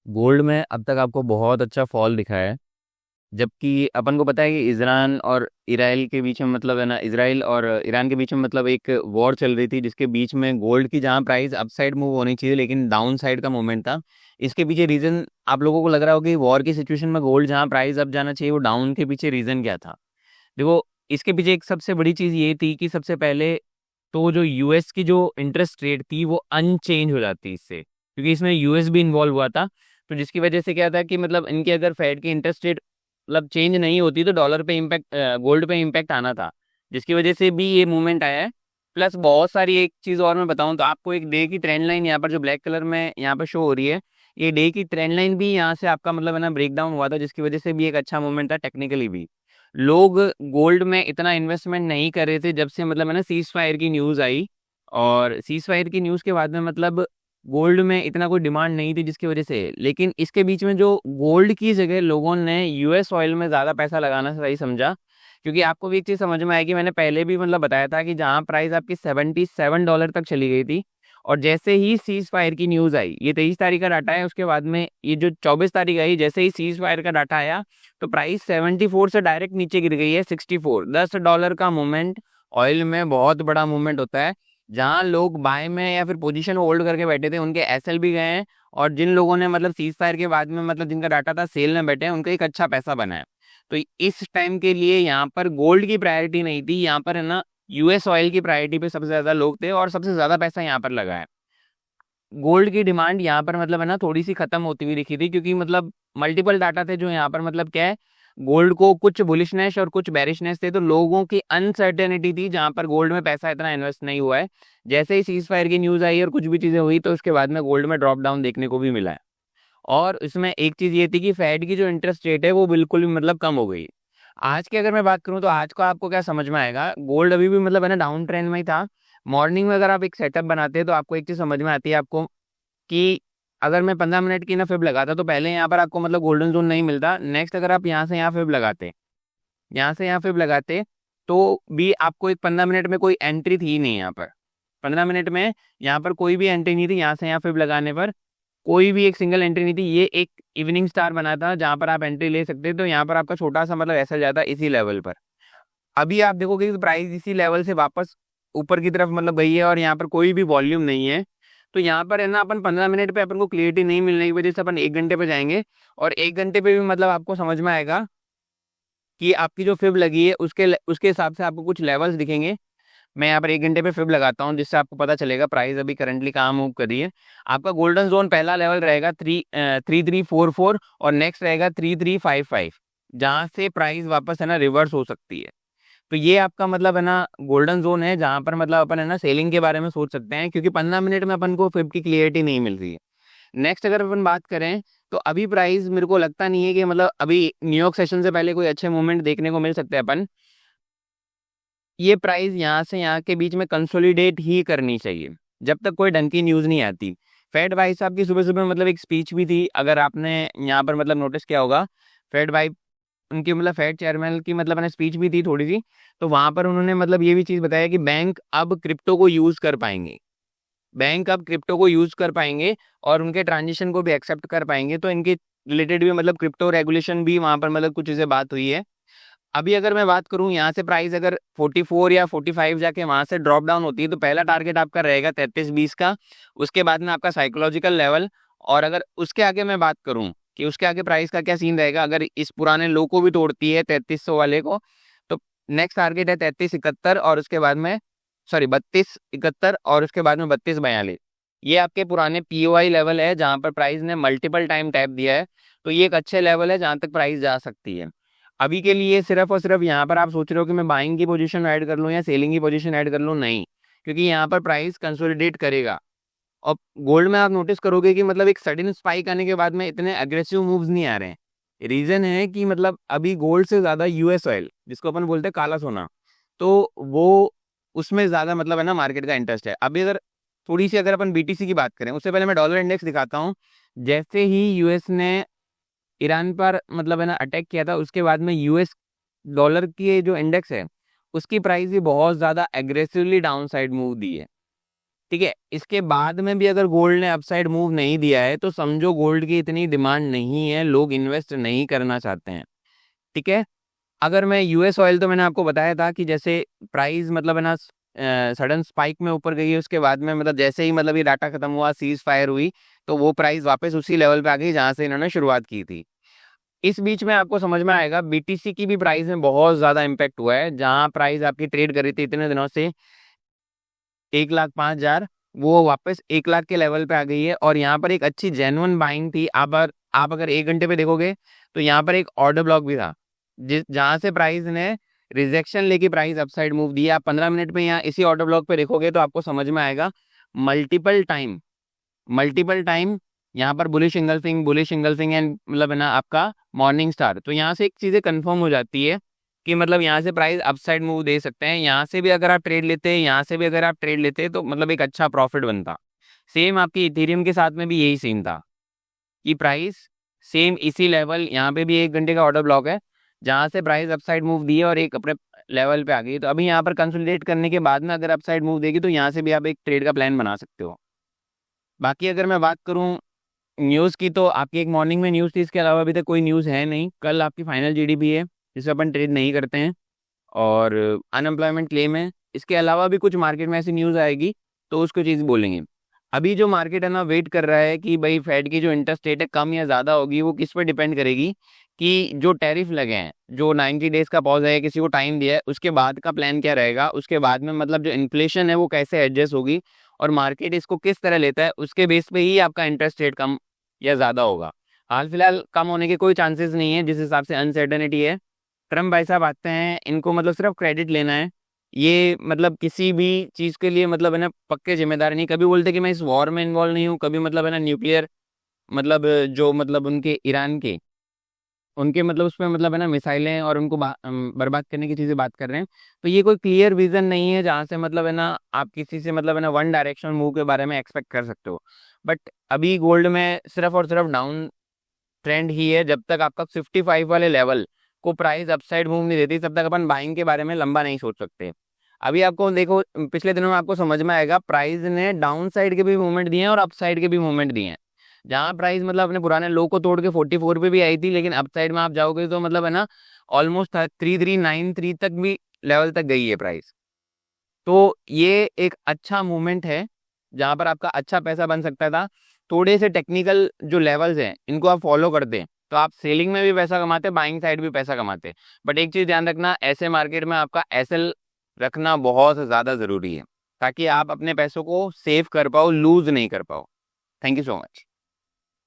Gold में अब तक आपको बहुत अच्छा फॉल दिखा है। जबकि अपन को पता है कि इसरान और इसराइल के बीच में मतलब है ना, इसराइल और ईरान के बीच में मतलब एक वॉर चल रही थी, जिसके बीच में गोल्ड की जहाँ प्राइस अप साइड मूव होनी चाहिए लेकिन डाउन साइड का मूवमेंट था। इसके पीछे रीजन आप लोगों को लग रहा होगा कि वॉर की सिचुएशन में गोल्ड जहाँ प्राइस अप जाना चाहिए वो डाउन के पीछे रीजन क्या था। देखो, इसके पीछे एक सबसे बड़ी चीज ये थी कि सबसे पहले तो जो यूएस की जो इंटरेस्ट रेट थी वो अनचेंज हो जाती इससे, क्योंकि इसमें यूएस भी इन्वॉल्व हुआ था। तो जिसकी वजह से क्या था कि मतलब इनके अगर फेड की इंटरेस्ट रेट मतलब चेंज नहीं होती तो डॉलर पे इम्पैक्ट, गोल्ड पे इम्पैक्ट आना था, जिसकी वजह से भी ये मूवमेंट आया है। प्लस बहुत सारी एक चीज़ और मैं बताऊं तो आपको एक डे की ट्रेंड लाइन यहाँ पर जो ब्लैक कलर में यहाँ पर शो हो रही है, ये डे की ट्रेंड लाइन भी यहाँ से आपका मतलब है ना ब्रेक डाउन हुआ था, जिसकी वजह से भी एक अच्छा मूवमेंट था टेक्निकली भी। लोग गोल्ड में इतना इन्वेस्टमेंट नहीं कर रहे थे जब से मतलब है ना सीज फायर की न्यूज़ आई। और सीज फायर की न्यूज़ के बाद में मतलब गोल्ड में इतना कोई डिमांड नहीं थी, जिसकी वजह से, लेकिन इसके बीच में जो गोल्ड की जगह लोगों ने यूएस ऑयल में ज़्यादा पैसा लगाना सही समझा। क्योंकि आपको भी एक चीज़ समझ में आएगी, मैंने पहले भी मतलब बताया था कि जहाँ प्राइस आपकी $77 तक चली गई थी, और जैसे ही सीज फायर की न्यूज़ आई, ये 23 तारीख का डाटा है, उसके बाद में ये जो 24 तारीख आई, जैसे ही सीज फायर का डाटा आया तो प्राइस 74 से डायरेक्ट नीचे गिर गई है 64। $10 का मूवमेंट ऑयल में बहुत बड़ा मूवमेंट होता है। जहां लोग बाय में या फिर पोजीशन होल्ड करके बैठे थे उनके एसएल भी गए हैं, और जिन लोगों ने मतलब सीज फायर के बाद में मतलब जिनका डाटा था सेल में बैठे हैं उनका एक अच्छा पैसा बना है। तो इस टाइम के लिए यहाँ पर गोल्ड की प्रायोरिटी नहीं थी, यहाँ पर है ना यूएस ऑयल की प्रायोरिटी पे सबसे ज्यादा लोग थे और सबसे ज्यादा पैसा यहाँ पर लगा है। गोल्ड की डिमांड यहाँ पर मतलब है ना थोड़ी सी खत्म होती हुई दिखी थी, क्योंकि मतलब मल्टीपल डाटा थे जो यहाँ पर मतलब क्या है, गोल्ड को कुछ बुलिशनेस और कुछ बेरिशनेस थे, तो लोगों की अनसर्टेनिटी थी जहाँ पर गोल्ड में पैसा इतना इन्वेस्ट नहीं हुआ है। जैसे ही सीज फायर की न्यूज़ आई और कुछ भी चीज़ें हुई तो उसके बाद में गोल्ड में ड्रॉप डाउन देखने को भी मिला है। और इसमें एक चीज़ ये थी कि फेड की जो इंटरेस्ट रेट है वो बिल्कुल भी मतलब कम हो गई। आज की अगर मैं बात करूं तो आज को आपको क्या समझ में आएगा, गोल्ड अभी भी मतलब है ना डाउन ट्रेंड में ही था। मॉर्निंग में अगर आप एक सेटअप बनाते हैं तो आपको एक चीज़ समझ में आती है आपको कि अगर मैं 15 मिनट की ना फिब लगाता तो पहले यहाँ पर आपको मतलब गोल्डन जोन नहीं मिलता। नेक्स्ट अगर आप यहाँ से यहाँ फिब लगाते, यहाँ से यहाँ फिब लगाते, तो भी आपको एक 15 मिनट में कोई एंट्री थी नहीं यहाँ पर। 15 मिनट में यहाँ पर कोई भी एंट्री नहीं थी, यहाँ से यहाँ फिब लगाने पर कोई भी एक सिंगल एंट्री नहीं थी। ये एक इवनिंग स्टार बना था जहाँ पर आप एंट्री ले सकते, तो यहाँ पर आपका छोटा सा मतलब ऐसा जाता इसी लेवल पर। अभी आप देखोगे कि प्राइस इसी लेवल से वापस ऊपर की तरफ मतलब गई है और यहाँ पर कोई भी वॉल्यूम नहीं है। तो यहाँ पर है ना अपन 15 मिनट पे अपन को क्लियरिटी नहीं मिलने की वजह से अपन 1 घंटे पे जाएंगे, और 1 घंटे पे भी मतलब आपको समझ में आएगा कि आपकी जो फिब लगी है उसके हिसाब से आपको कुछ लेवल्स दिखेंगे। मैं यहाँ पर 1 घंटे पे फिब लगाता हूँ जिससे आपको पता चलेगा प्राइस अभी करंटली कहाँ मूव कर रही है। आपका गोल्डन जोन पहला लेवल रहेगा 3344, और नेक्स्ट रहेगा 3355, जहाँ से प्राइस वापस है ना रिवर्स हो सकती है। तो ये आपका मतलब है ना गोल्डन जोन है जहां पर मतलब अपन है ना सेलिंग के बारे में सोच सकते हैं, क्योंकि 15 मिनट में अपन को फिब की क्लियरिटी नहीं मिल रही है। नेक्स्ट अगर अपन बात करें तो अभी प्राइस मेरे को लगता नहीं है कि मतलब अभी न्यूयॉर्क सेशन से पहले कोई अच्छे मूवमेंट देखने को मिल सकते हैं अपन। ये प्राइस यहाँ से यहाँ के बीच में कंसोलिडेट ही करनी चाहिए जब तक कोई ढंग की न्यूज़ नहीं आती। फेड भाई साहब की सुबह सुबह मतलब एक स्पीच भी थी, अगर आपने यहाँ पर मतलब नोटिस किया होगा। फेड भाई, उनकी मतलब फेड चेयरमैन की मतलब मैंने स्पीच भी थी थोड़ी सी, तो वहां पर उन्होंने मतलब ये भी चीज़ बताया कि बैंक अब क्रिप्टो को यूज़ कर पाएंगे, बैंक अब क्रिप्टो को यूज़ कर पाएंगे और उनके ट्रांजेक्शन को भी एक्सेप्ट कर पाएंगे। तो इनके रिलेटेड भी मतलब क्रिप्टो रेगुलेशन भी वहां पर मतलब कुछ चीज़ें बात हुई है। अभी अगर मैं बात करूं यहाँ से प्राइस अगर 44 या 45 जाके वहां से ड्रॉप डाउन होती है तो पहला टारगेट आपका रहेगा 3320 का, उसके बाद में आपका साइकोलॉजिकल लेवल। और अगर उसके आगे मैं बात करूं कि उसके आगे प्राइस का क्या सीन रहेगा, अगर इस पुराने लो को भी तोड़ती है 3300 वाले को, तो नेक्स्ट टारगेट है 3371, और उसके बाद में सॉरी 3271, और उसके बाद में 3242। ये आपके पुराने पीओआई लेवल है जहां पर प्राइस ने मल्टीपल टाइम टैप दिया है। तो ये एक अच्छे लेवल है जहां तक प्राइस जा सकती है। अभी के लिए सिर्फ और सिर्फ यहाँ पर आप सोच रहे हो कि मैं बाइंग की पोजीशन ऐड कर लूँ या सेलिंग की पोजीशन ऐड कर लूँ, नहीं, क्योंकि यहाँ पर प्राइस कंसोलिडेट करेगा। और गोल्ड में आप नोटिस करोगे कि मतलब एक सडन स्पाइक आने के बाद में इतने अग्रेसिव मूव्स नहीं आ रहे हैं। रीजन है कि मतलब अभी गोल्ड से ज्यादा यूएस ऑयल, जिसको अपन बोलते हैं काला सोना, तो वो उसमें ज्यादा मतलब है ना मार्केट का इंटरेस्ट है। अभी अगर थोड़ी सी अगर अपन बीटीसी की बात करें, उससे पहले मैं डॉलर इंडेक्स दिखाता हूँ। जैसे ही यूएस ने ईरान पर मतलब है ना अटैक किया था, उसके बाद में यूएस डॉलर की जो इंडेक्स है उसकी प्राइस भी बहुत ज़्यादा एग्रेसिवली डाउन साइड मूव दी है। ठीक है। इसके बाद में भी अगर गोल्ड ने अपसाइड मूव नहीं दिया है तो समझो गोल्ड की इतनी डिमांड नहीं है, लोग इन्वेस्ट नहीं करना चाहते हैं। ठीक है। अगर मैं यूएस ऑयल, तो मैंने आपको बताया था कि जैसे प्राइस मतलब है ना सडन स्पाइक में ऊपर गई है, उसके बाद में मतलब जैसे ही मतलब ये डाटा खत्म हुआ, सीज फायर हुई, तो वो प्राइस वापस उसी लेवल पे आ गई जहां से इन्होंने शुरुआत की थी। इस बीच में आपको समझ में आएगा बीटीसी की भी प्राइस में बहुत ज्यादा इम्पैक्ट हुआ है। जहां प्राइस आपकी ट्रेड कर रही थी इतने दिनों से 1,05,000, वो वापस 1 लाख के लेवल पे आ गई है। और यहाँ पर एक अच्छी जेन्युइन बाइंग थी। आप अगर 1 घंटे पे देखोगे तो यहाँ पर एक ऑर्डर ब्लॉक भी था, जिस जहां से प्राइस ने रिजेक्शन लेके प्राइस अपसाइड मूव दिया। आप 15 मिनट में यहाँ इसी ऑर्डर ब्लॉक पे देखोगे तो आपको समझ में आएगा मल्टीपल टाइम यहाँ पर बुलिश इंगल्फिंग एंड मतलब है ना आपका मॉर्निंग स्टार। तो यहाँ से एक चीज़ें कंफर्म हो जाती है कि मतलब यहाँ से प्राइस अपसाइड मूव दे सकते हैं। यहाँ से भी अगर आप ट्रेड लेते हैं, यहाँ से भी अगर आप ट्रेड लेते हैं, तो मतलब एक अच्छा प्रॉफिट बनता। सेम आपकी इथेरियम के साथ में भी यही सीन था कि प्राइस सेम इसी लेवल, यहाँ पे भी 1 घंटे का ऑर्डर ब्लॉक है जहाँ से प्राइस अपसाइड मूव दी है और एक अपने लेवल पे आ गई। तो अभी यहाँ पर कंसोलिडेट करने के बाद में अगर अपसाइड मूव देगी तो यहाँ से भी आप एक ट्रेड का प्लान बना सकते हो। बाकी अगर मैं बात करूँ न्यूज़ की, तो आपकी एक मॉर्निंग में न्यूज़ थी, इसके अलावा अभी तक कोई न्यूज़ है नहीं। कल आपकी फाइनल जीडीपी है जिसे अपन ट्रेड नहीं करते हैं, और अनएम्प्लॉयमेंट क्लेम है। इसके अलावा भी कुछ मार्केट में ऐसी न्यूज़ आएगी तो उसको चीज़ बोलेंगे। अभी जो मार्केट है ना वेट कर रहा है कि भाई फेड की जो इंटरेस्ट रेट है कम या ज़्यादा होगी, वो किस पर डिपेंड करेगी कि जो टैरिफ लगे हैं, जो 90 डेज का पॉज है, किसी को टाइम दिया है, उसके बाद का प्लान क्या रहेगा, उसके बाद में मतलब जो इन्फ्लेशन है वो कैसे एडजस्ट होगी और मार्केट इसको किस तरह लेता है, उसके बेस पे ही आपका इंटरेस्ट रेट कम या ज़्यादा होगा। हाल फिलहाल कम होने के कोई चांसेस नहीं है जिस हिसाब से अनसर्टेनिटी है। ट्रम्प भाई साहब आते हैं, इनको मतलब सिर्फ क्रेडिट लेना है। ये मतलब किसी भी चीज़ के लिए मतलब है ना पक्के जिम्मेदार नहीं। कभी बोलते कि मैं इस वॉर में इन्वॉल्व नहीं हूँ, कभी मतलब है ना न्यूक्लियर मतलब जो मतलब उनके ईरान के उनके मतलब उसमें मतलब है ना मिसाइलें और उनको बर्बाद करने की चीज़ें बात कर रहे हैं। तो ये कोई क्लियर विजन नहीं है जहाँ से मतलब है ना आप किसी से मतलब है ना वन डायरेक्शन मूव के बारे में एक्सपेक्ट कर सकते हो। बट अभी गोल्ड में सिर्फ और सिर्फ डाउन ट्रेंड ही है। जब तक आपका 55 वाले लेवल को प्राइस अपसाइड मूव नहीं देती तब तक अपन बाइंग के बारे में लंबा नहीं सोच सकते। अभी आपको देखो पिछले दिनों में आपको समझ में आएगा प्राइस ने डाउन साइड के भी मूवमेंट दिए हैं और अप साइड के भी मूवमेंट दिए हैं। जहाँ प्राइस मतलब अपने पुराने लो को तोड़ के 44 पे भी आई थी, लेकिन अप साइड में आप जाओगे तो मतलब है ना ऑलमोस्ट 3393 तक भी लेवल तक गई है प्राइस। तो ये एक अच्छा मूवमेंट है जहाँ पर आपका अच्छा पैसा बन सकता था। थोड़े से टेक्निकल जो लेवल्स हैं इनको आप फॉलो करते हैं तो आप सेलिंग में भी पैसा कमाते, बाइंग साइड भी पैसा कमाते। बट एक चीज़ ध्यान रखना, ऐसे मार्केट में आपका एसएल रखना बहुत ज़्यादा ज़रूरी है ताकि आप अपने पैसों को सेव कर पाओ, लूज नहीं कर पाओ। Thank you so much.